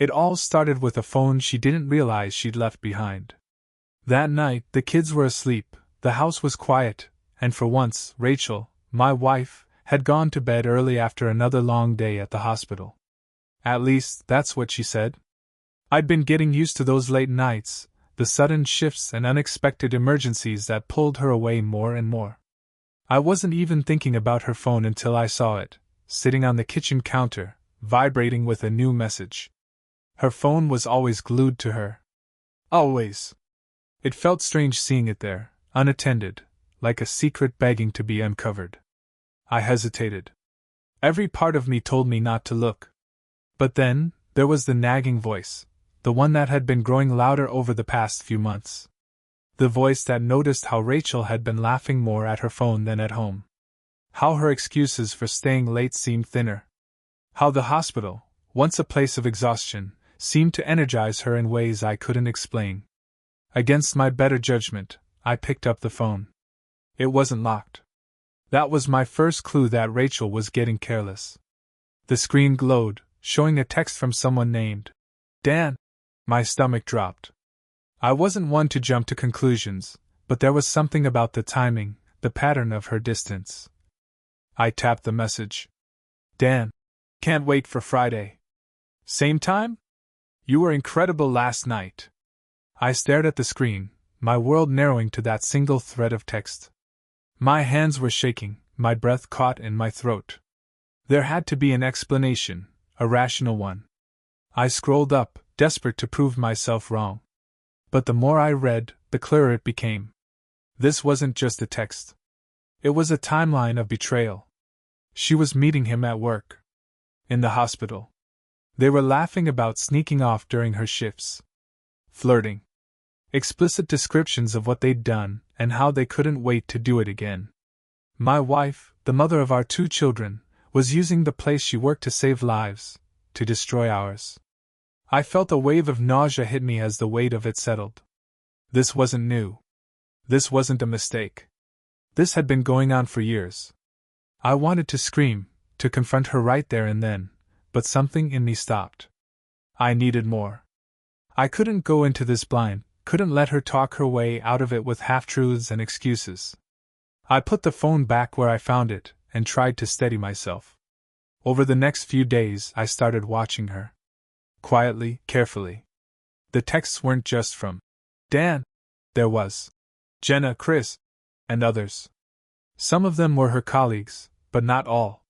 It all started with a phone she didn't realize she'd left behind. That night, the kids were asleep, the house was quiet, and for once, Rachel, my wife, had gone to bed early after another long day at the hospital. At least, that's what she said. I'd been getting used to those late nights, the sudden shifts and unexpected emergencies that pulled her away more and more. I wasn't even thinking about her phone until I saw it, sitting on the kitchen counter, vibrating with a new message. Her phone was always glued to her. Always. It felt strange seeing it there, unattended, like a secret begging to be uncovered. I hesitated. Every part of me told me not to look. But then, there was the nagging voice, the one that had been growing louder over the past few months. The voice that noticed how Rachel had been laughing more at her phone than at home. How her excuses for staying late seemed thinner. How the hospital, once a place of exhaustion, seemed to energize her in ways I couldn't explain. Against my better judgment, I picked up the phone. It wasn't locked. That was my first clue that Rachel was getting careless. The screen glowed, showing a text from someone named Dan. My stomach dropped. I wasn't one to jump to conclusions, but there was something about the timing, the pattern of her distance. I tapped the message. Dan. Can't wait for Friday. Same time? You were incredible last night. I stared at the screen, my world narrowing to that single thread of text. My hands were shaking, my breath caught in my throat. There had to be an explanation, a rational one. I scrolled up, desperate to prove myself wrong. But the more I read, the clearer it became. This wasn't just a text. It was a timeline of betrayal. She was meeting him at work. In the hospital. They were laughing about sneaking off during her shifts. Flirting. Explicit descriptions of what they'd done, and how they couldn't wait to do it again. My wife, the mother of our 2 children, was using the place she worked to save lives, to destroy ours. I felt a wave of nausea hit me as the weight of it settled. This wasn't new. This wasn't a mistake. This had been going on for years. I wanted to scream, to confront her right there and then, but something in me stopped. I needed more. I couldn't go into this blind, couldn't let her talk her way out of it with half-truths and excuses. I put the phone back where I found it, and tried to steady myself. Over the next few days, I started watching her. Quietly, carefully. The texts weren't just from Dan. There was Jenna, Chris, and others. Some of them were her colleagues, but not all.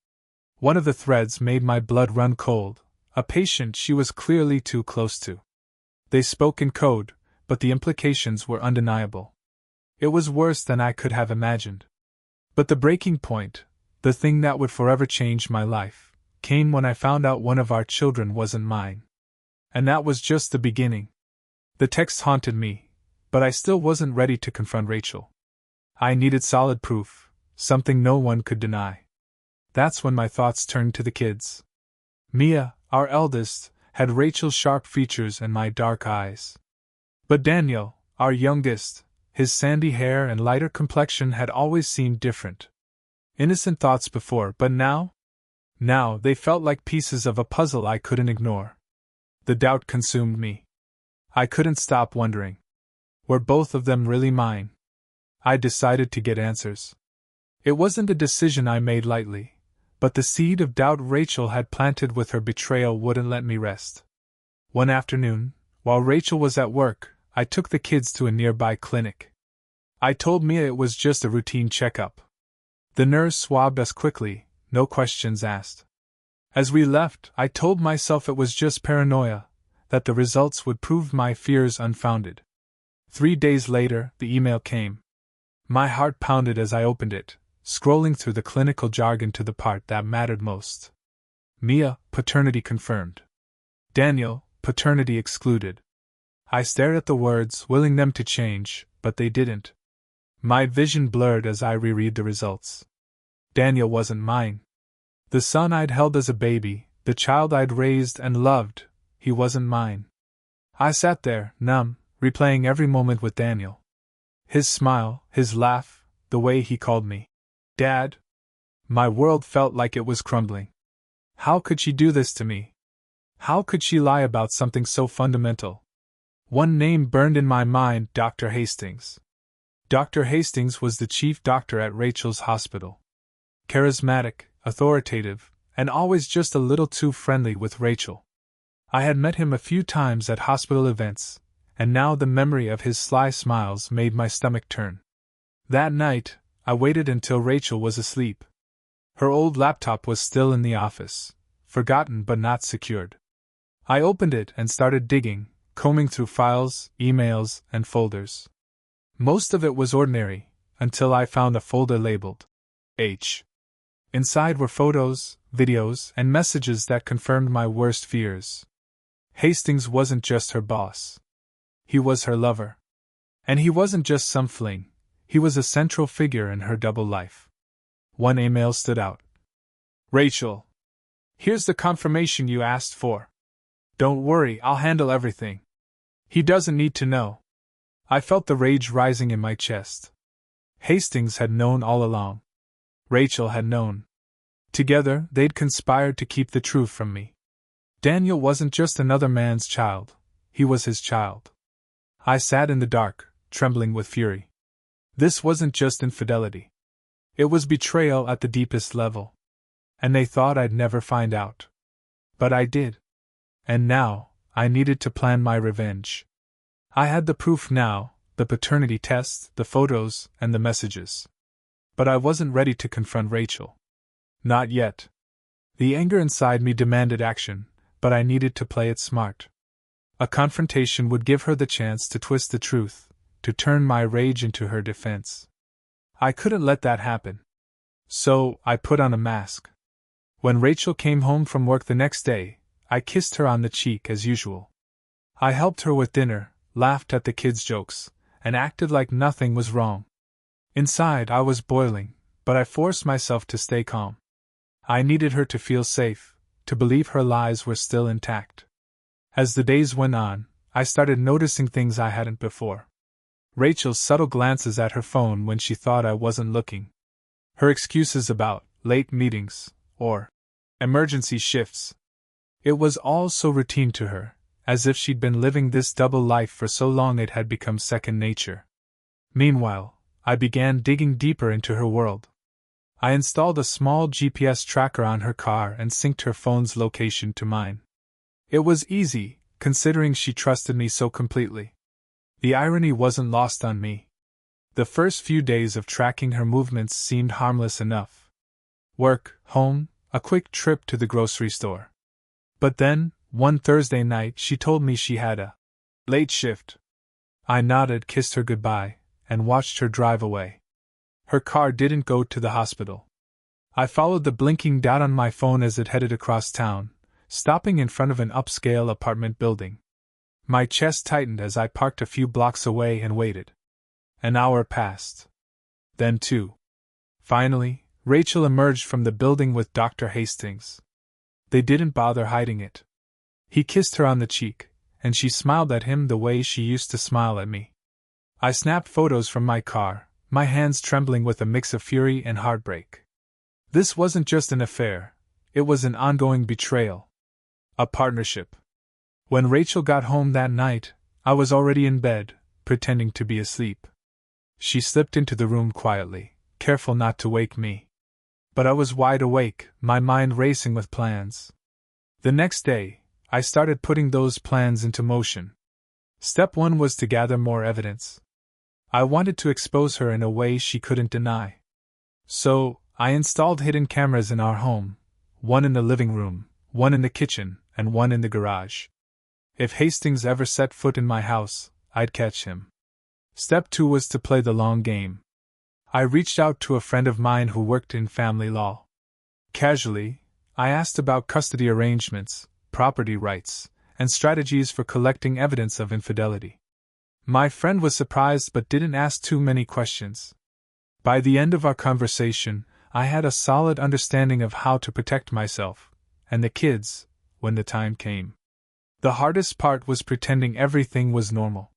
One of the threads made my blood run cold, a patient she was clearly too close to. They spoke in code, but the implications were undeniable. It was worse than I could have imagined. But the breaking point, the thing that would forever change my life, came when I found out one of our children wasn't mine. And that was just the beginning. The text haunted me, but I still wasn't ready to confront Rachel. I needed solid proof, something no one could deny. That's when my thoughts turned to the kids. Mia, our eldest, had Rachel's sharp features and my dark eyes. But Daniel, our youngest, his sandy hair and lighter complexion had always seemed different. Innocent thoughts before, but now? Now they felt like pieces of a puzzle I couldn't ignore. The doubt consumed me. I couldn't stop wondering. Were both of them really mine? I decided to get answers. It wasn't a decision I made lightly, but the seed of doubt Rachel had planted with her betrayal wouldn't let me rest. One afternoon, while Rachel was at work, I took the kids to a nearby clinic. I told Mia it was just a routine checkup. The nurse swabbed us quickly, no questions asked. As we left, I told myself it was just paranoia, that the results would prove my fears unfounded. 3 days later, the email came. My heart pounded as I opened it, scrolling through the clinical jargon to the part that mattered most. Mia, paternity confirmed. Daniel, paternity excluded. I stared at the words, willing them to change, but they didn't. My vision blurred as I reread the results. Daniel wasn't mine. The son I'd held as a baby, the child I'd raised and loved, he wasn't mine. I sat there, numb, replaying every moment with Daniel. His smile, his laugh, the way he called me Dad. My world felt like it was crumbling. How could she do this to me? How could she lie about something so fundamental? One name burned in my mind: Dr. Hastings. Dr. Hastings was the chief doctor at Rachel's hospital. Charismatic, authoritative, and always just a little too friendly with Rachel. I had met him a few times at hospital events, and now the memory of his sly smiles made my stomach turn. That night, I waited until Rachel was asleep. Her old laptop was still in the office, forgotten but not secured. I opened it and started digging, combing through files, emails, and folders. Most of it was ordinary, until I found a folder labeled H. Inside were photos, videos, and messages that confirmed my worst fears. Hastings wasn't just her boss. He was her lover. And he wasn't just some fling, he was a central figure in her double life. One email stood out. Rachel, here's the confirmation you asked for. Don't worry, I'll handle everything. He doesn't need to know. I felt the rage rising in my chest. Hastings had known all along. Rachel had known. Together, they'd conspired to keep the truth from me. Daniel wasn't just another man's child, he was his child. I sat in the dark, trembling with fury. This wasn't just infidelity. It was betrayal at the deepest level. And they thought I'd never find out. But I did. And now, I needed to plan my revenge. I had the proof now, the paternity test, the photos, and the messages. But I wasn't ready to confront Rachel. Not yet. The anger inside me demanded action, but I needed to play it smart. A confrontation would give her the chance to twist the truth, to turn my rage into her defense. I couldn't let that happen. So, I put on a mask. When Rachel came home from work the next day, I kissed her on the cheek as usual. I helped her with dinner, laughed at the kids' jokes, and acted like nothing was wrong. Inside, I was boiling, but I forced myself to stay calm. I needed her to feel safe, to believe her lies were still intact. As the days went on, I started noticing things I hadn't before. Rachel's subtle glances at her phone when she thought I wasn't looking. Her excuses about late meetings, or emergency shifts. It was all so routine to her, as if she'd been living this double life for so long it had become second nature. Meanwhile, I began digging deeper into her world. I installed a small GPS tracker on her car and synced her phone's location to mine. It was easy, considering she trusted me so completely. The irony wasn't lost on me. The first few days of tracking her movements seemed harmless enough. Work, home, a quick trip to the grocery store. But then, one Thursday night, she told me she had a late shift. I nodded, kissed her goodbye, and watched her drive away. Her car didn't go to the hospital. I followed the blinking dot on my phone as it headed across town, stopping in front of an upscale apartment building. My chest tightened as I parked a few blocks away and waited. An hour passed. Then two. Finally, Rachel emerged from the building with Dr. Hastings. They didn't bother hiding it. He kissed her on the cheek, and she smiled at him the way she used to smile at me. I snapped photos from my car, my hands trembling with a mix of fury and heartbreak. This wasn't just an affair, it was an ongoing betrayal. A partnership. When Rachel got home that night, I was already in bed, pretending to be asleep. She slipped into the room quietly, careful not to wake me. But I was wide awake, my mind racing with plans. The next day, I started putting those plans into motion. Step 1 was to gather more evidence. I wanted to expose her in a way she couldn't deny. So, I installed hidden cameras in our home, one in the living room, one in the kitchen, and one in the garage. If Hastings ever set foot in my house, I'd catch him. Step 2 was to play the long game. I reached out to a friend of mine who worked in family law. Casually, I asked about custody arrangements, property rights, and strategies for collecting evidence of infidelity. My friend was surprised but didn't ask too many questions. By the end of our conversation, I had a solid understanding of how to protect myself, and the kids, when the time came. The hardest part was pretending everything was normal.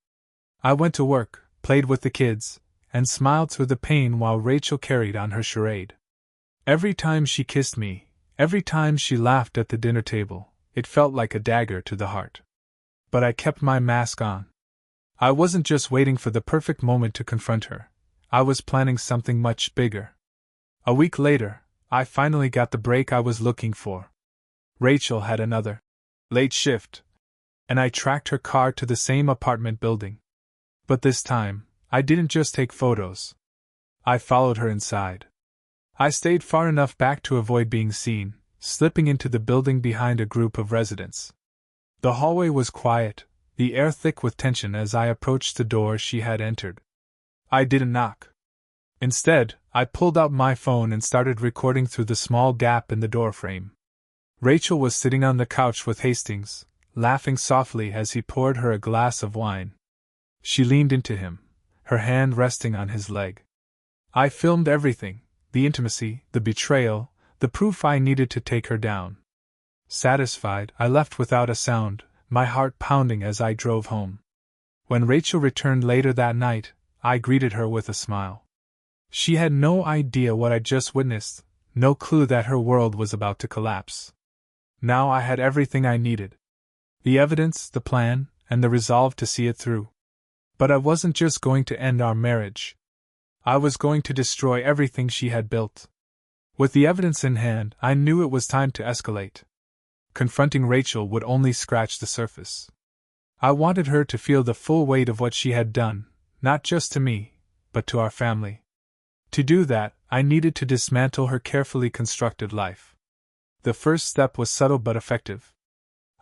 I went to work, played with the kids, and smiled through the pain while Rachel carried on her charade. Every time she kissed me, every time she laughed at the dinner table, It felt like a dagger to the heart. But I kept my mask on. I wasn't just waiting for the perfect moment to confront her. I was planning something much bigger. A week later, I finally got the break I was looking for. Rachel had another late shift, and I tracked her car to the same apartment building. But this time, I didn't just take photos. I followed her inside. I stayed far enough back to avoid being seen, slipping into the building behind a group of residents. The hallway was quiet, the air thick with tension as I approached the door she had entered. I didn't knock. Instead, I pulled out my phone and started recording through the small gap in the doorframe. Rachel was sitting on the couch with Hastings, laughing softly as he poured her a glass of wine. She leaned into him, her hand resting on his leg. I filmed everything, the intimacy, the betrayal, the proof I needed to take her down. Satisfied, I left without a sound, my heart pounding as I drove home. When Rachel returned later that night, I greeted her with a smile. She had no idea what I'd just witnessed, no clue that her world was about to collapse. Now I had everything I needed. The evidence, the plan, and the resolve to see it through. But I wasn't just going to end our marriage. I was going to destroy everything she had built. With the evidence in hand, I knew it was time to escalate. Confronting Rachel would only scratch the surface. I wanted her to feel the full weight of what she had done, not just to me, but to our family. To do that, I needed to dismantle her carefully constructed life. The first step was subtle but effective.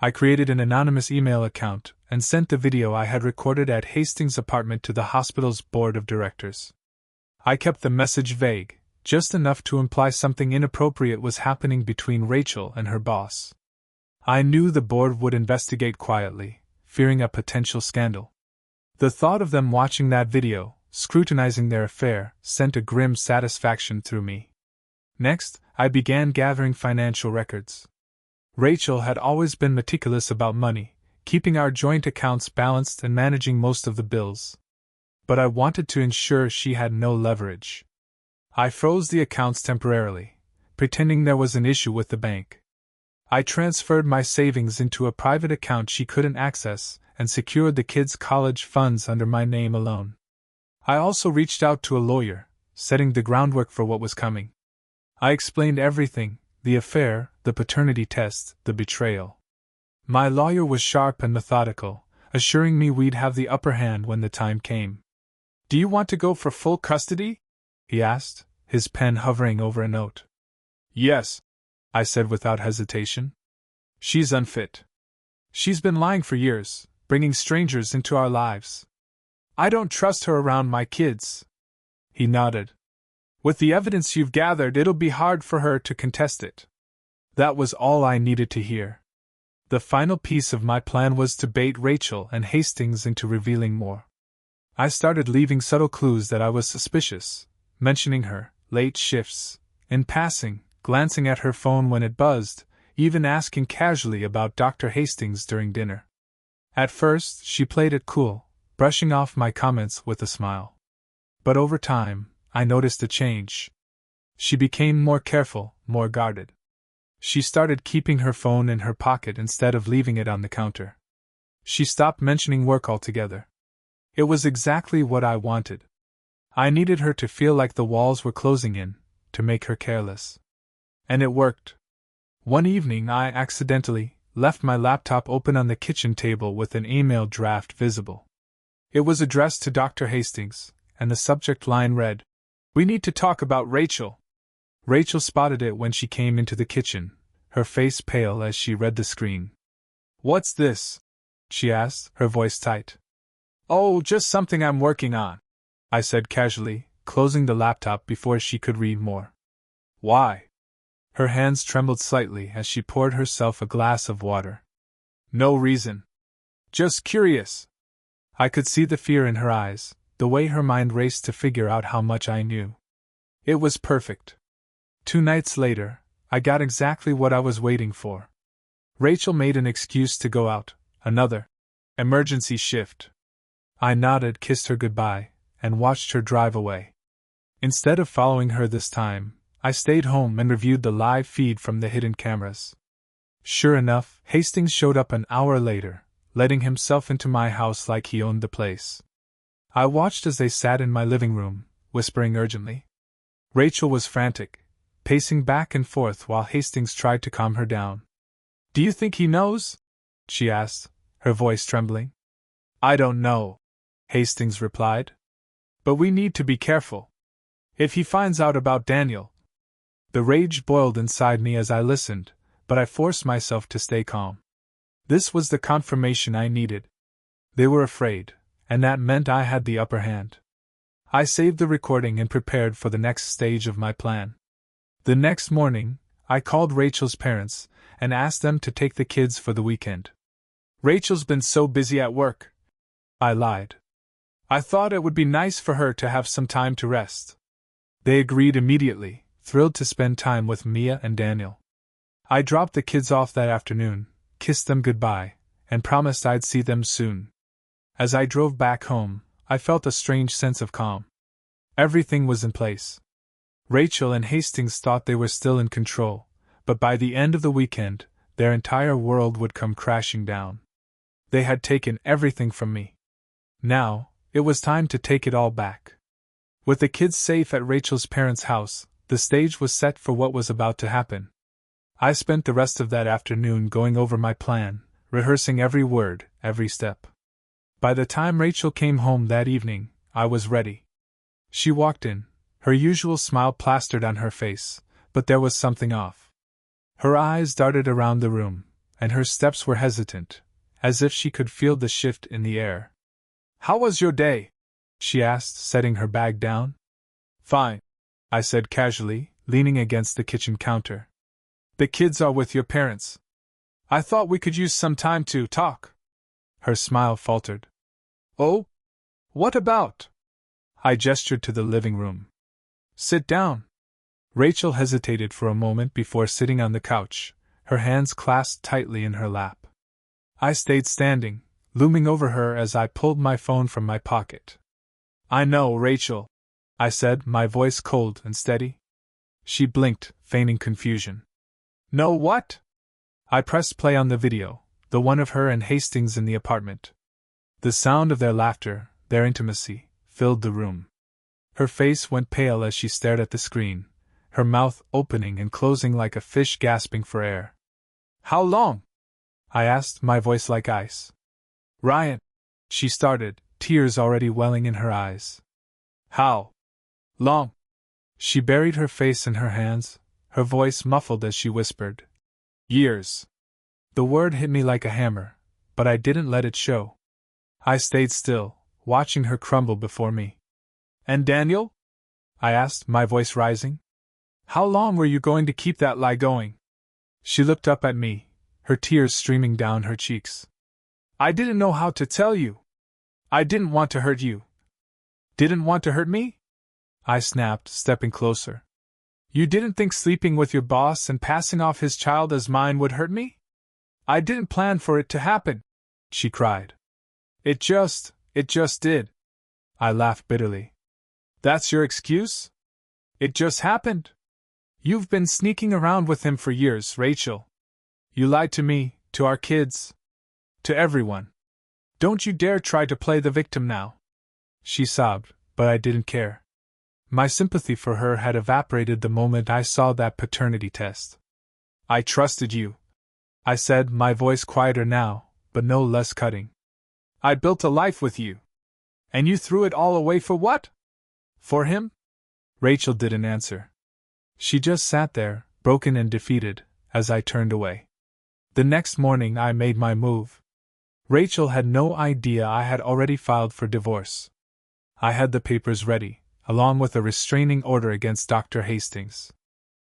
I created an anonymous email account and sent the video I had recorded at Hastings' apartment to the hospital's board of directors. I kept the message vague, just enough to imply something inappropriate was happening between Rachel and her boss. I knew the board would investigate quietly, fearing a potential scandal. The thought of them watching that video, scrutinizing their affair, sent a grim satisfaction through me. Next, I began gathering financial records. Rachel had always been meticulous about money, keeping our joint accounts balanced and managing most of the bills. But I wanted to ensure she had no leverage. I froze the accounts temporarily, pretending there was an issue with the bank. I transferred my savings into a private account she couldn't access and secured the kids' college funds under my name alone. I also reached out to a lawyer, setting the groundwork for what was coming. I explained everything: the affair, the paternity test, the betrayal. My lawyer was sharp and methodical, assuring me we'd have the upper hand when the time came. "Do you want to go for full custody?" he asked, his pen hovering over a note. "Yes," I said without hesitation. "She's unfit. She's been lying for years, bringing strangers into our lives. I don't trust her around my kids." He nodded. "With the evidence you've gathered, it'll be hard for her to contest it." That was all I needed to hear. The final piece of my plan was to bait Rachel and Hastings into revealing more. I started leaving subtle clues that I was suspicious, mentioning her late shifts, in passing, glancing at her phone when it buzzed, even asking casually about Dr. Hastings during dinner. At first, she played it cool, brushing off my comments with a smile. But over time, I noticed a change. She became more careful, more guarded. She started keeping her phone in her pocket instead of leaving it on the counter. She stopped mentioning work altogether. It was exactly what I wanted. I needed her to feel like the walls were closing in, to make her careless. And it worked. One evening I accidentally left my laptop open on the kitchen table with an email draft visible. It was addressed to Dr. Hastings, and the subject line read, "We need to talk about Rachel." Rachel spotted it when she came into the kitchen, her face pale as she read the screen. "What's this?" she asked, her voice tight. "Oh, just something I'm working on," I said casually, closing the laptop before she could read more. "Why?" Her hands trembled slightly as she poured herself a glass of water. "No reason. Just curious." I could see the fear in her eyes, the way her mind raced to figure out how much I knew. It was perfect. 2 nights later, I got exactly what I was waiting for. Rachel made an excuse to go out, another emergency shift. I nodded, kissed her goodbye, and watched her drive away. Instead of following her this time, I stayed home and reviewed the live feed from the hidden cameras. Sure enough, Hastings showed up an hour later, letting himself into my house like he owned the place. I watched as they sat in my living room, whispering urgently. Rachel was frantic, pacing back and forth while Hastings tried to calm her down. "Do you think he knows?" she asked, her voice trembling. "I don't know," Hastings replied. "But we need to be careful. If he finds out about Daniel." The rage boiled inside me as I listened, but I forced myself to stay calm. This was the confirmation I needed. They were afraid, and that meant I had the upper hand. I saved the recording and prepared for the next stage of my plan. The next morning, I called Rachel's parents and asked them to take the kids for the weekend. "Rachel's been so busy at work," I lied. "I thought it would be nice for her to have some time to rest." They agreed immediately, thrilled to spend time with Mia and Daniel. I dropped the kids off that afternoon, kissed them goodbye, and promised I'd see them soon. As I drove back home, I felt a strange sense of calm. Everything was in place. Rachel and Hastings thought they were still in control, but by the end of the weekend, their entire world would come crashing down. They had taken everything from me. Now, it was time to take it all back. With the kids safe at Rachel's parents' house, the stage was set for what was about to happen. I spent the rest of that afternoon going over my plan, rehearsing every word, every step. By the time Rachel came home that evening, I was ready. She walked in, her usual smile plastered on her face, but there was something off. Her eyes darted around the room, and her steps were hesitant, as if she could feel the shift in the air. "How was your day?" she asked, setting her bag down. "Fine," I said casually, leaning against the kitchen counter. "The kids are with your parents. I thought we could use some time to talk." Her smile faltered. "Oh? What about?" I gestured to the living room. "Sit down." Rachel hesitated for a moment before sitting on the couch, her hands clasped tightly in her lap. I stayed standing, looming over her as I pulled my phone from my pocket. "I know, Rachel," I said, my voice cold and steady. She blinked, feigning confusion. "Know what?" I pressed play on the video, the one of her and Hastings in the apartment. The sound of their laughter, their intimacy, filled the room. Her face went pale as she stared at the screen, her mouth opening and closing like a fish gasping for air. "How long?" I asked, my voice like ice. "Ryan," she started, tears already welling in her eyes. "How long?" She buried her face in her hands, her voice muffled as she whispered. "Years." The word hit me like a hammer, but I didn't let it show. I stayed still, watching her crumble before me. "And Daniel?" I asked, my voice rising. "How long were you going to keep that lie going?" She looked up at me, her tears streaming down her cheeks. "I didn't know how to tell you. I didn't want to hurt you." "Didn't want to hurt me?" I snapped, stepping closer. "You didn't think sleeping with your boss and passing off his child as mine would hurt me?" "I didn't plan for it to happen," she cried. It just did." I laughed bitterly. "That's your excuse? It just happened? You've been sneaking around with him for years, Rachel. You lied to me, to our kids, to everyone. Don't you dare try to play the victim now." She sobbed, but I didn't care. My sympathy for her had evaporated the moment I saw that paternity test. "I trusted you," I said, my voice quieter now, but no less cutting. "I built a life with you. And you threw it all away for what? For him?" Rachel didn't answer. She just sat there, broken and defeated, as I turned away. The next morning I made my move. Rachel had no idea I had already filed for divorce. I had the papers ready, along with a restraining order against Dr. Hastings.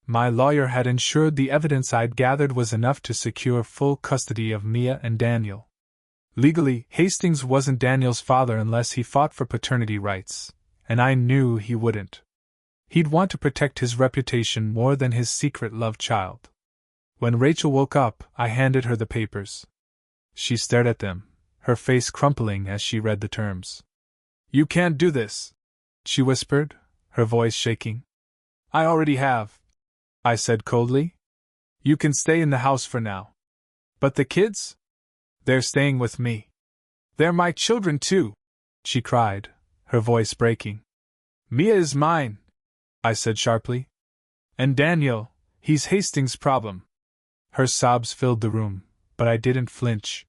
My lawyer had ensured the evidence I'd gathered was enough to secure full custody of Mia and Daniel. Legally, Hastings wasn't Daniel's father unless he fought for paternity rights, and I knew he wouldn't. He'd want to protect his reputation more than his secret love child. When Rachel woke up, I handed her the papers. She stared at them, her face crumpling as she read the terms. "You can't do this," she whispered, her voice shaking. "I already have," I said coldly. "You can stay in the house for now." But the kids? They're staying with me. They're my children too, she cried, her voice breaking. Mia is mine, I said sharply. And Daniel, he's Hastings' problem. Her sobs filled the room, but I didn't flinch.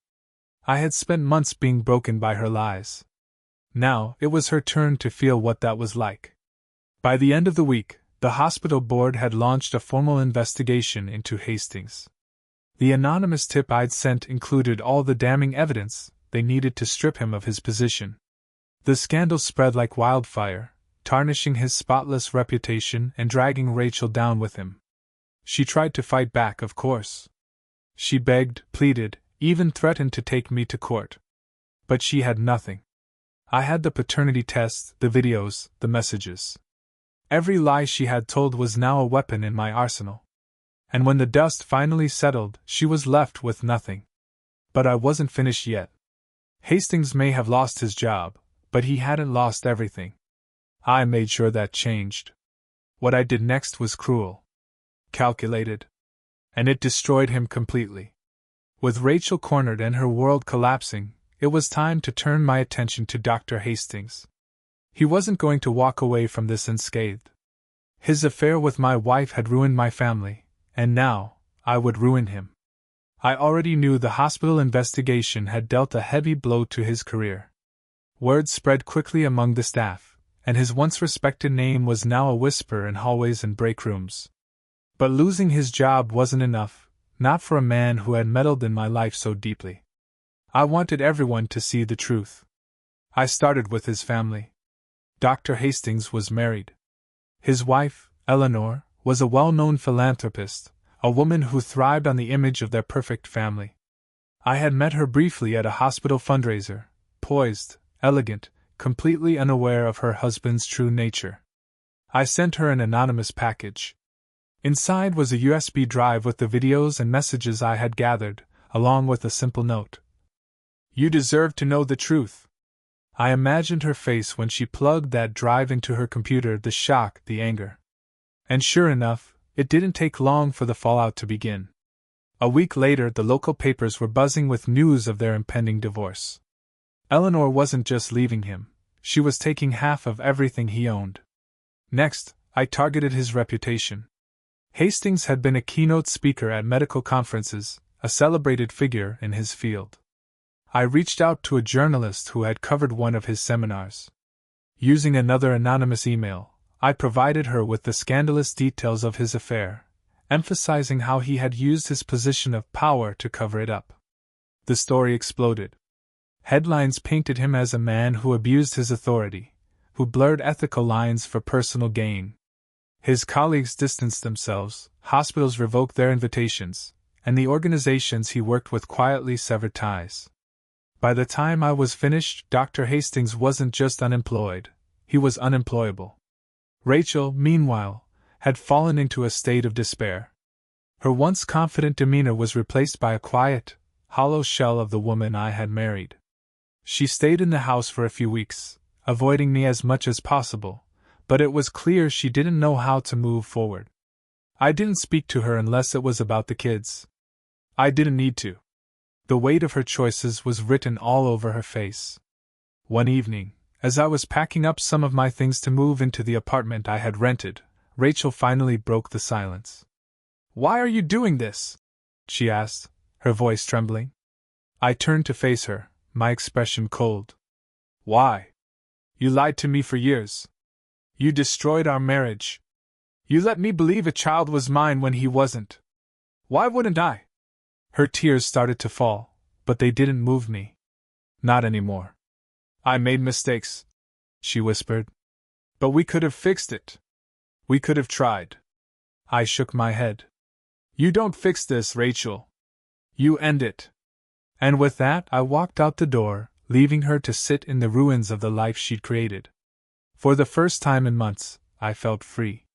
I had spent months being broken by her lies. Now, it was her turn to feel what that was like. By the end of the week, the hospital board had launched a formal investigation into Hastings. The anonymous tip I'd sent included all the damning evidence they needed to strip him of his position. The scandal spread like wildfire, tarnishing his spotless reputation and dragging Rachel down with him. She tried to fight back, of course. She begged, pleaded, even threatened to take me to court. But she had nothing. I had the paternity tests, the videos, the messages. Every lie she had told was now a weapon in my arsenal. And when the dust finally settled, she was left with nothing. But I wasn't finished yet. Hastings may have lost his job, but he hadn't lost everything. I made sure that changed. What I did next was cruel. Calculated. And it destroyed him completely. With Rachel cornered and her world collapsing, it was time to turn my attention to Dr. Hastings. He wasn't going to walk away from this unscathed. His affair with my wife had ruined my family, and now, I would ruin him. I already knew the hospital investigation had dealt a heavy blow to his career. Word spread quickly among the staff, and his once respected name was now a whisper in hallways and break rooms. But losing his job wasn't enough, not for a man who had meddled in my life so deeply. I wanted everyone to see the truth. I started with his family. Dr. Hastings was married. His wife, Eleanor, was a well-known philanthropist, a woman who thrived on the image of their perfect family. I had met her briefly at a hospital fundraiser, poised, elegant, completely unaware of her husband's true nature. I sent her an anonymous package. Inside was a USB drive with the videos and messages I had gathered, along with a simple note. You deserve to know the truth. I imagined her face when she plugged that drive into her computer, the shock, the anger. And sure enough, it didn't take long for the fallout to begin. A week later, the local papers were buzzing with news of their impending divorce. Eleanor wasn't just leaving him, she was taking half of everything he owned. Next, I targeted his reputation. Hastings had been a keynote speaker at medical conferences, a celebrated figure in his field. I reached out to a journalist who had covered one of his seminars. Using another anonymous email, I provided her with the scandalous details of his affair, emphasizing how he had used his position of power to cover it up. The story exploded. Headlines painted him as a man who abused his authority, who blurred ethical lines for personal gain. His colleagues distanced themselves, hospitals revoked their invitations, and the organizations he worked with quietly severed ties. By the time I was finished, Dr. Hastings wasn't just unemployed, he was unemployable. Rachel, meanwhile, had fallen into a state of despair. Her once confident demeanor was replaced by a quiet, hollow shell of the woman I had married. She stayed in the house for a few weeks, avoiding me as much as possible, but it was clear she didn't know how to move forward. I didn't speak to her unless it was about the kids. I didn't need to. The weight of her choices was written all over her face. One evening, as I was packing up some of my things to move into the apartment I had rented, Rachel finally broke the silence. "Why are you doing this?" she asked, her voice trembling. I turned to face her, my expression cold. "Why? You lied to me for years. You destroyed our marriage. You let me believe a child was mine when he wasn't. Why wouldn't I?" Her tears started to fall, but they didn't move me. Not anymore. "I made mistakes," she whispered. "But we could have fixed it. We could have tried." I shook my head. "You don't fix this, Rachel. You end it." And with that, I walked out the door, leaving her to sit in the ruins of the life she'd created. For the first time in months, I felt free.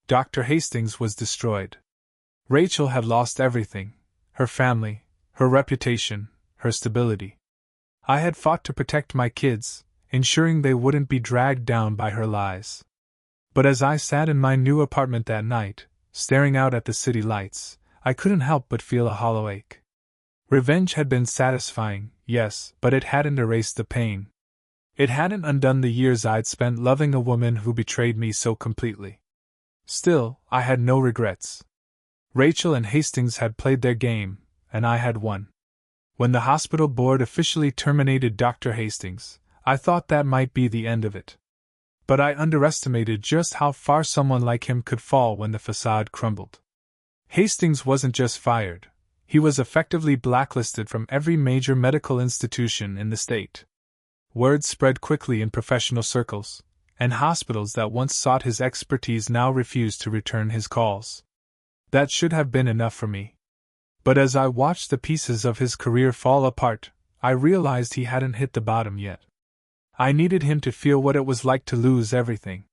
Dr. Hastings was destroyed. Rachel had lost everything: her family, her reputation, her stability. I had fought to protect my kids, ensuring they wouldn't be dragged down by her lies. But as I sat in my new apartment that night, staring out at the city lights, I couldn't help but feel a hollow ache. Revenge had been satisfying, yes, but it hadn't erased the pain. It hadn't undone the years I'd spent loving a woman who betrayed me so completely. Still, I had no regrets. Rachel and Hastings had played their game, and I had won. When the hospital board officially terminated Dr. Hastings, I thought that might be the end of it. But I underestimated just how far someone like him could fall when the facade crumbled. Hastings wasn't just fired, he was effectively blacklisted from every major medical institution in the state. Word spread quickly in professional circles, and hospitals that once sought his expertise now refused to return his calls. That should have been enough for me. But as I watched the pieces of his career fall apart, I realized he hadn't hit the bottom yet. I needed him to feel what it was like to lose everything.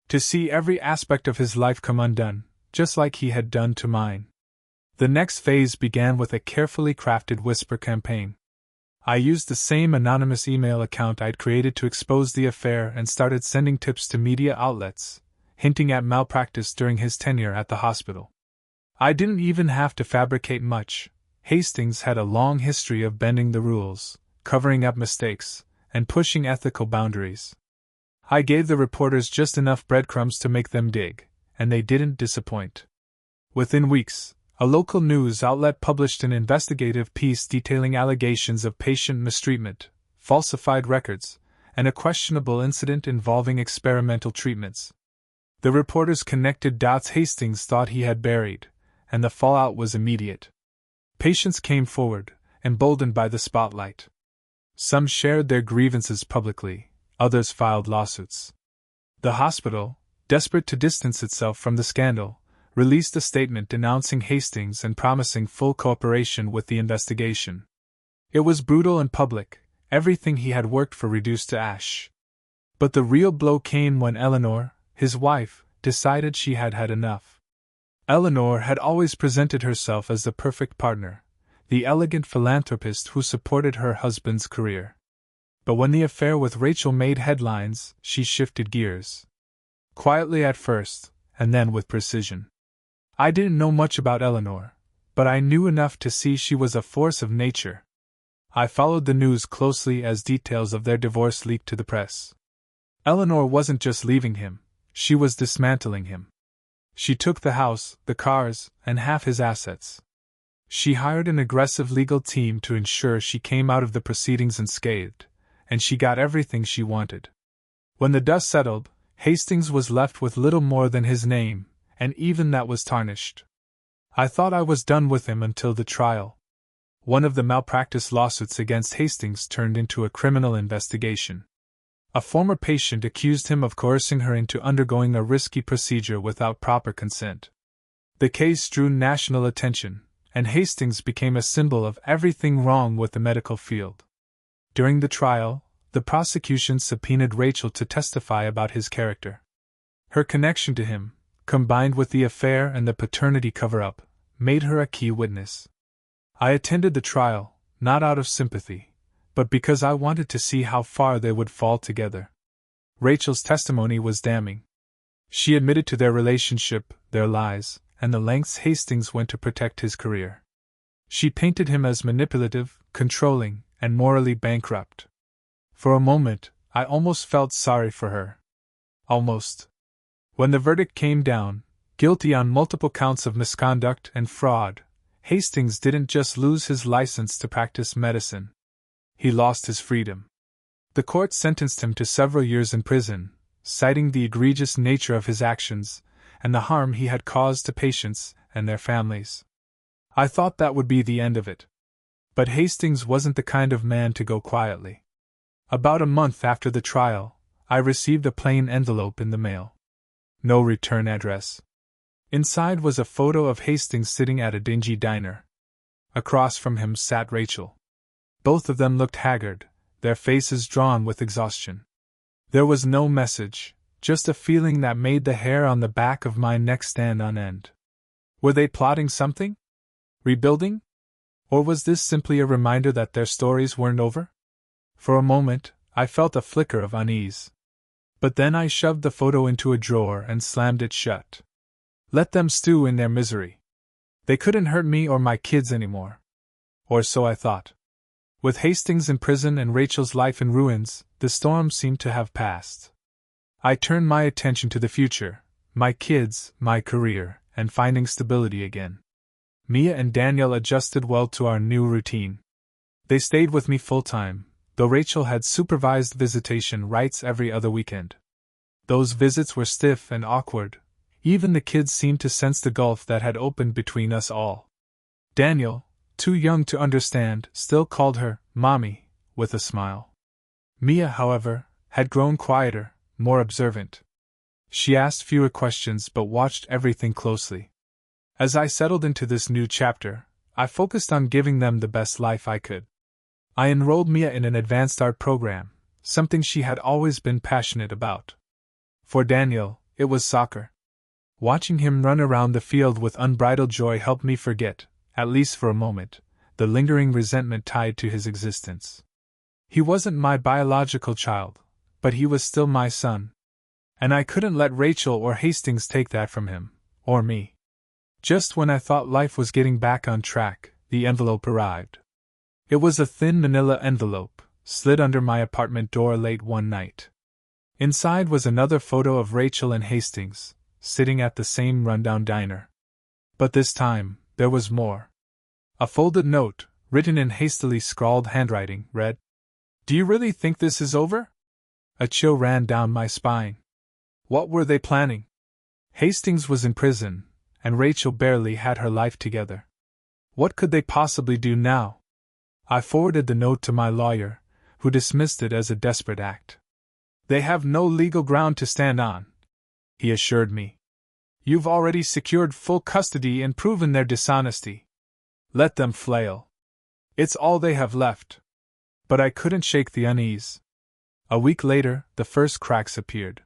To see every aspect of his life come undone, just like he had done to mine. The next phase began with a carefully crafted whisper campaign. I used the same anonymous email account I'd created to expose the affair and started sending tips to media outlets, hinting at malpractice during his tenure at the hospital. I didn't even have to fabricate much. Hastings had a long history of bending the rules, covering up mistakes, and pushing ethical boundaries. I gave the reporters just enough breadcrumbs to make them dig, and they didn't disappoint. Within weeks, a local news outlet published an investigative piece detailing allegations of patient mistreatment, falsified records, and a questionable incident involving experimental treatments. The reporters connected dots Hastings thought he had buried, and the fallout was immediate. Patients came forward, emboldened by the spotlight. Some shared their grievances publicly, others filed lawsuits. The hospital, desperate to distance itself from the scandal, released a statement denouncing Hastings and promising full cooperation with the investigation. It was brutal and public, everything he had worked for reduced to ash. But the real blow came when Eleanor, his wife, decided she had had enough. Eleanor had always presented herself as the perfect partner, the elegant philanthropist who supported her husband's career. But when the affair with Rachel made headlines, she shifted gears. Quietly at first, and then with precision. I didn't know much about Eleanor, but I knew enough to see she was a force of nature. I followed the news closely as details of their divorce leaked to the press. Eleanor wasn't just leaving him, she was dismantling him. She took the house, the cars, and half his assets. She hired an aggressive legal team to ensure she came out of the proceedings unscathed, and she got everything she wanted. When the dust settled, Hastings was left with little more than his name, and even that was tarnished. I thought I was done with him until the trial. One of the malpractice lawsuits against Hastings turned into a criminal investigation. A former patient accused him of coercing her into undergoing a risky procedure without proper consent. The case drew national attention, and Hastings became a symbol of everything wrong with the medical field. During the trial, the prosecution subpoenaed Rachel to testify about his character. Her connection to him, combined with the affair and the paternity cover-up, made her a key witness. I attended the trial, not out of sympathy, but because I wanted to see how far they would fall together. Rachel's testimony was damning. She admitted to their relationship, their lies, and the lengths Hastings went to protect his career. She painted him as manipulative, controlling, and morally bankrupt. For a moment, I almost felt sorry for her. Almost. When the verdict came down, guilty on multiple counts of misconduct and fraud, Hastings didn't just lose his license to practice medicine. He lost his freedom. The court sentenced him to several years in prison, citing the egregious nature of his actions and the harm he had caused to patients and their families. I thought that would be the end of it. But Hastings wasn't the kind of man to go quietly. About a month after the trial, I received a plain envelope in the mail. No return address. Inside was a photo of Hastings sitting at a dingy diner. Across from him sat Rachel. Both of them looked haggard, their faces drawn with exhaustion. There was no message, just a feeling that made the hair on the back of my neck stand on end. Were they plotting something? Rebuilding? Or was this simply a reminder that their stories weren't over? For a moment, I felt a flicker of unease. But then I shoved the photo into a drawer and slammed it shut. Let them stew in their misery. They couldn't hurt me or my kids anymore. Or so I thought. With Hastings in prison and Rachel's life in ruins, the storm seemed to have passed. I turned my attention to the future, my kids, my career, and finding stability again. Mia and Daniel adjusted well to our new routine. They stayed with me full-time, though Rachel had supervised visitation rights every other weekend. Those visits were stiff and awkward. Even the kids seemed to sense the gulf that had opened between us all. Daniel, too young to understand, still called her Mommy, with a smile. Mia, however, had grown quieter, more observant. She asked fewer questions but watched everything closely. As I settled into this new chapter, I focused on giving them the best life I could. I enrolled Mia in an advanced art program, something she had always been passionate about. For Daniel, it was soccer. Watching him run around the field with unbridled joy helped me forget, at least for a moment, the lingering resentment tied to his existence. He wasn't my biological child, but he was still my son. And I couldn't let Rachel or Hastings take that from him, or me. Just when I thought life was getting back on track, the envelope arrived. It was a thin manila envelope, slid under my apartment door late one night. Inside was another photo of Rachel and Hastings, sitting at the same rundown diner. But this time, there was more. A folded note, written in hastily scrawled handwriting, read, "Do you really think this is over?" A chill ran down my spine. What were they planning? Hastings was in prison, and Rachel barely had her life together. What could they possibly do now? I forwarded the note to my lawyer, who dismissed it as a desperate act. "They have no legal ground to stand on," he assured me. "You've already secured full custody and proven their dishonesty. Let them flail. It's all they have left." But I couldn't shake the unease. A week later, the first cracks appeared.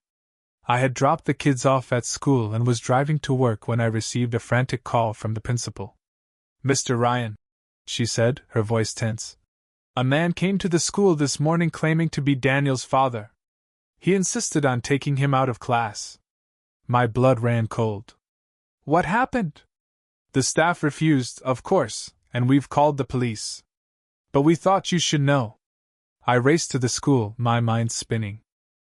I had dropped the kids off at school and was driving to work when I received a frantic call from the principal. "Mr. Ryan," she said, her voice tense. "A man came to the school this morning claiming to be Daniel's father. He insisted on taking him out of class." My blood ran cold. "What happened?" "The staff refused, of course, and we've called the police. But we thought you should know." I raced to the school, my mind spinning.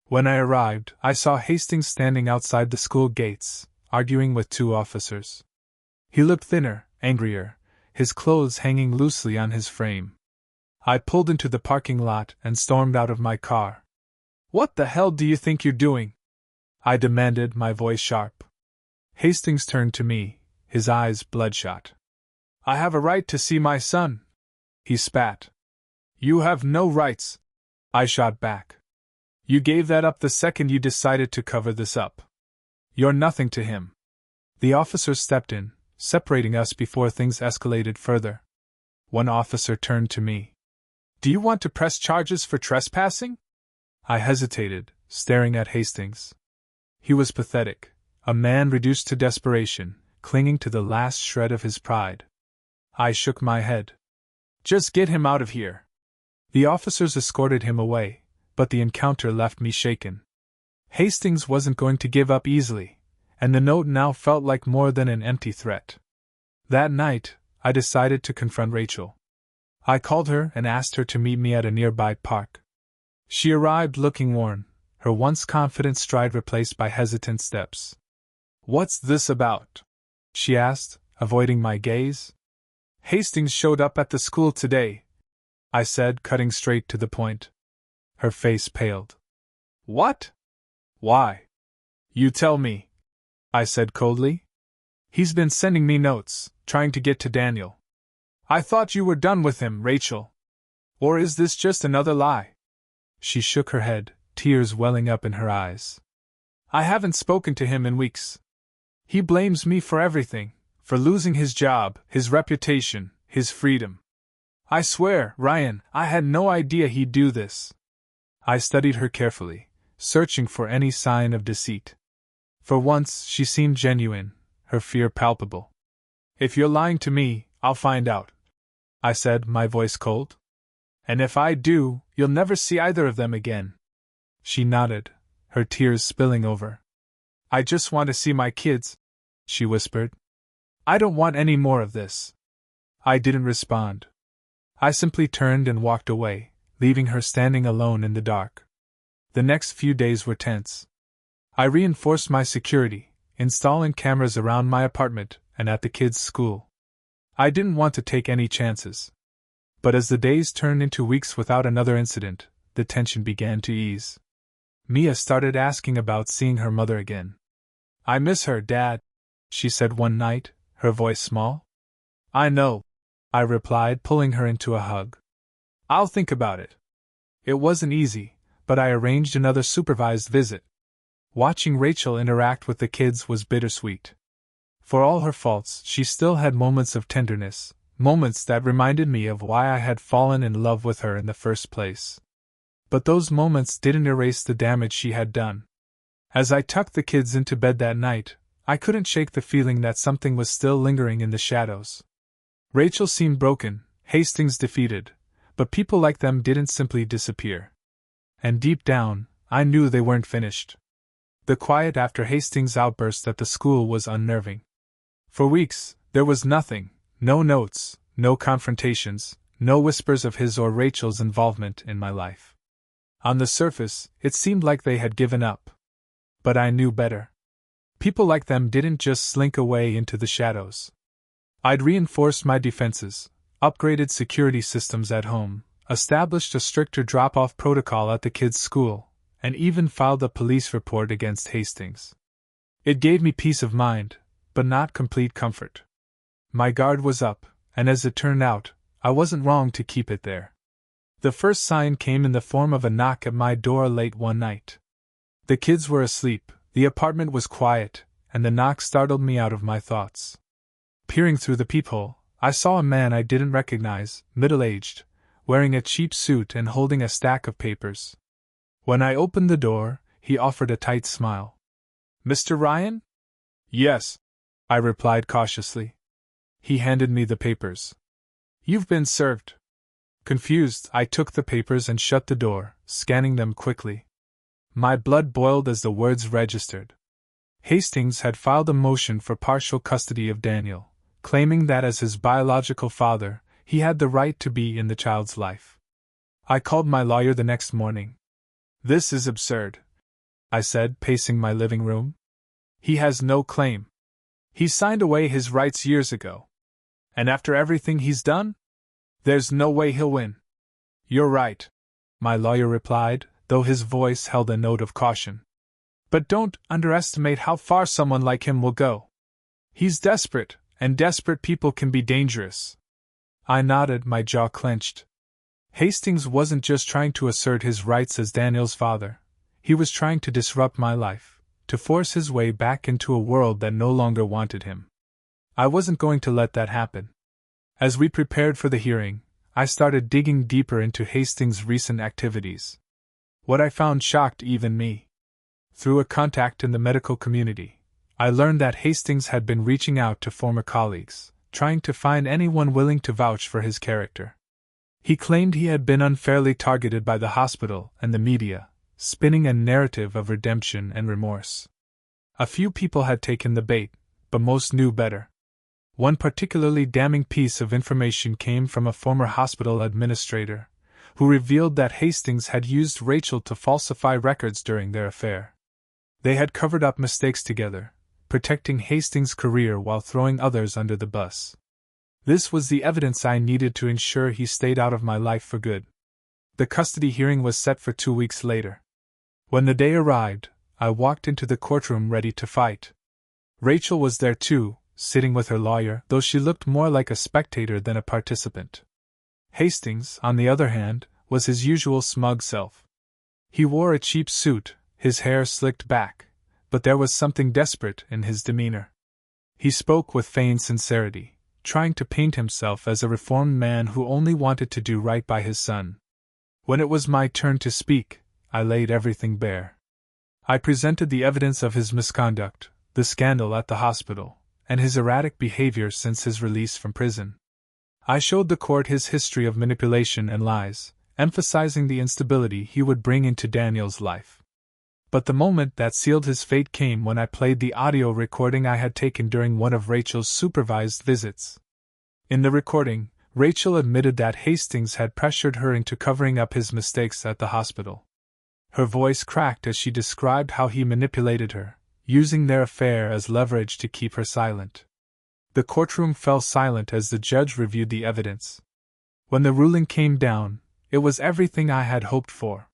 When I arrived, I saw Hastings standing outside the school gates, arguing with two officers. He looked thinner, angrier, his clothes hanging loosely on his frame. I pulled into the parking lot and stormed out of my car. "What the hell do you think you're doing?" I demanded, my voice sharp. Hastings turned to me, his eyes bloodshot. "I have a right to see my son," he spat. "You have no rights," I shot back. "You gave that up the second you decided to cover this up. You're nothing to him." The officers stepped in, separating us before things escalated further. One officer turned to me. "Do you want to press charges for trespassing?" I hesitated, staring at Hastings. He was pathetic, a man reduced to desperation, clinging to the last shred of his pride. I shook my head. "Just get him out of here." The officers escorted him away, but the encounter left me shaken. Hastings wasn't going to give up easily, and the note now felt like more than an empty threat. That night, I decided to confront Rachel. I called her and asked her to meet me at a nearby park. She arrived looking worn, her once confident stride replaced by hesitant steps. "What's this about?" she asked, avoiding my gaze. "Hastings showed up at the school today," I said, cutting straight to the point. Her face paled. "What? Why? You tell me," I said coldly. "He's been sending me notes, trying to get to Daniel." "I thought you were done with him, Rachel. Or is this just another lie?" She shook her head, tears welling up in her eyes. "I haven't spoken to him in weeks. He blames me for everything, for losing his job, his reputation, his freedom. I swear, Ryan, I had no idea he'd do this." I studied her carefully, searching for any sign of deceit. For once, she seemed genuine, her fear palpable. "If you're lying to me, I'll find out," I said, my voice cold. "And if I do, you'll never see either of them again." She nodded, her tears spilling over. "I just want to see my kids," she whispered. "I don't want any more of this." I didn't respond. I simply turned and walked away, leaving her standing alone in the dark. The next few days were tense. I reinforced my security, installing cameras around my apartment and at the kids' school. I didn't want to take any chances. But as the days turned into weeks without another incident, the tension began to ease. Mia started asking about seeing her mother again. "I miss her, Dad," she said one night, her voice small. "I know," I replied, pulling her into a hug. "I'll think about it." It wasn't easy, but I arranged another supervised visit. Watching Rachel interact with the kids was bittersweet. For all her faults, she still had moments of tenderness, moments that reminded me of why I had fallen in love with her in the first place. But those moments didn't erase the damage she had done. As I tucked the kids into bed that night, I couldn't shake the feeling that something was still lingering in the shadows. Rachel seemed broken, Hastings defeated, but people like them didn't simply disappear. And deep down, I knew they weren't finished. The quiet after Hastings' outburst at the school was unnerving. For weeks, there was nothing, no notes, no confrontations, no whispers of his or Rachel's involvement in my life. On the surface, it seemed like they had given up. But I knew better. People like them didn't just slink away into the shadows. I'd reinforced my defenses, upgraded security systems at home, established a stricter drop-off protocol at the kids' school, and even filed a police report against Hastings. It gave me peace of mind, but not complete comfort. My guard was up, and as it turned out, I wasn't wrong to keep it there. The first sign came in the form of a knock at my door late one night. The kids were asleep, the apartment was quiet, and the knock startled me out of my thoughts. Peering through the peephole, I saw a man I didn't recognize, middle-aged, wearing a cheap suit and holding a stack of papers. When I opened the door, he offered a tight smile. "Mr. Ryan?" "Yes," I replied cautiously. He handed me the papers. "You've been served." Confused, I took the papers and shut the door, scanning them quickly. My blood boiled as the words registered. Hastings had filed a motion for partial custody of Daniel, claiming that as his biological father, he had the right to be in the child's life. I called my lawyer the next morning. "This is absurd," I said, pacing my living room. "He has no claim. He signed away his rights years ago. And after everything he's done? There's no way he'll win." "You're right," my lawyer replied, though his voice held a note of caution. "But don't underestimate how far someone like him will go. He's desperate, and desperate people can be dangerous." I nodded, my jaw clenched. Hastings wasn't just trying to assert his rights as Daniel's father. He was trying to disrupt my life, to force his way back into a world that no longer wanted him. I wasn't going to let that happen. As we prepared for the hearing, I started digging deeper into Hastings' recent activities. What I found shocked even me. Through a contact in the medical community, I learned that Hastings had been reaching out to former colleagues, trying to find anyone willing to vouch for his character. He claimed he had been unfairly targeted by the hospital and the media, spinning a narrative of redemption and remorse. A few people had taken the bait, but most knew better. One particularly damning piece of information came from a former hospital administrator, who revealed that Hastings had used Rachel to falsify records during their affair. They had covered up mistakes together, protecting Hastings' career while throwing others under the bus. This was the evidence I needed to ensure he stayed out of my life for good. The custody hearing was set for 2 weeks later. When the day arrived, I walked into the courtroom ready to fight. Rachel was there too, sitting with her lawyer, though she looked more like a spectator than a participant. Hastings, on the other hand, was his usual smug self. He wore a cheap suit, his hair slicked back, but there was something desperate in his demeanor. He spoke with feigned sincerity, trying to paint himself as a reformed man who only wanted to do right by his son. When it was my turn to speak, I laid everything bare. I presented the evidence of his misconduct, the scandal at the hospital, and his erratic behavior since his release from prison. I showed the court his history of manipulation and lies, emphasizing the instability he would bring into Daniel's life. But the moment that sealed his fate came when I played the audio recording I had taken during one of Rachel's supervised visits. In the recording, Rachel admitted that Hastings had pressured her into covering up his mistakes at the hospital. Her voice cracked as she described how he manipulated her, using their affair as leverage to keep her silent. The courtroom fell silent as the judge reviewed the evidence. When the ruling came down, it was everything I had hoped for.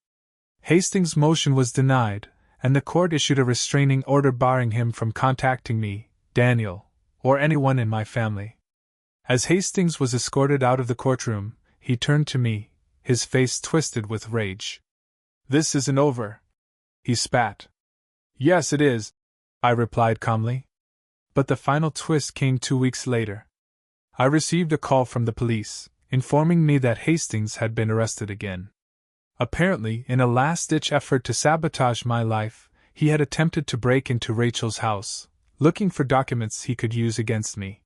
Hastings' motion was denied, and the court issued a restraining order barring him from contacting me, Daniel, or anyone in my family. As Hastings was escorted out of the courtroom, he turned to me, his face twisted with rage. "This isn't over," he spat. "Yes, it is," I replied calmly. But the final twist came 2 weeks later. I received a call from the police, informing me that Hastings had been arrested again. Apparently, in a last-ditch effort to sabotage my life, he had attempted to break into Rachel's house, looking for documents he could use against me.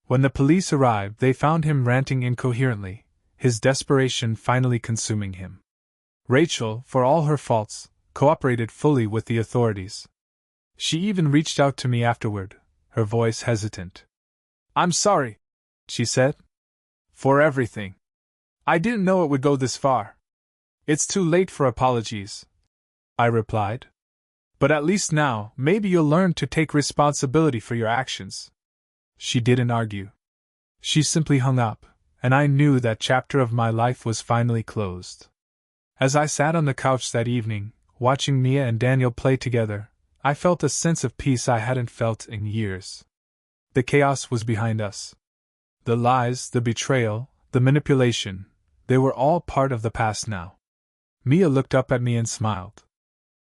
When the police arrived, they found him ranting incoherently, his desperation finally consuming him. Rachel, for all her faults, cooperated fully with the authorities. She even reached out to me afterward, her voice hesitant. "I'm sorry," she said, "for everything. I didn't know it would go this far." "It's too late for apologies," I replied. "But at least now, maybe you'll learn to take responsibility for your actions." She didn't argue. She simply hung up, and I knew that chapter of my life was finally closed. As I sat on the couch that evening, watching Mia and Daniel play together, I felt a sense of peace I hadn't felt in years. The chaos was behind us. The lies, the betrayal, the manipulation, they were all part of the past now. Mia looked up at me and smiled.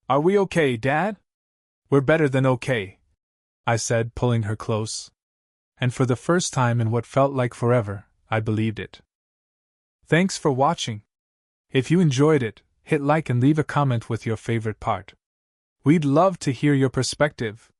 "Are we okay, Dad?" "We're better than okay," I said, pulling her close. And for the first time in what felt like forever, I believed it. Thanks for watching. If you enjoyed it, hit like and leave a comment with your favorite part. We'd love to hear your perspective.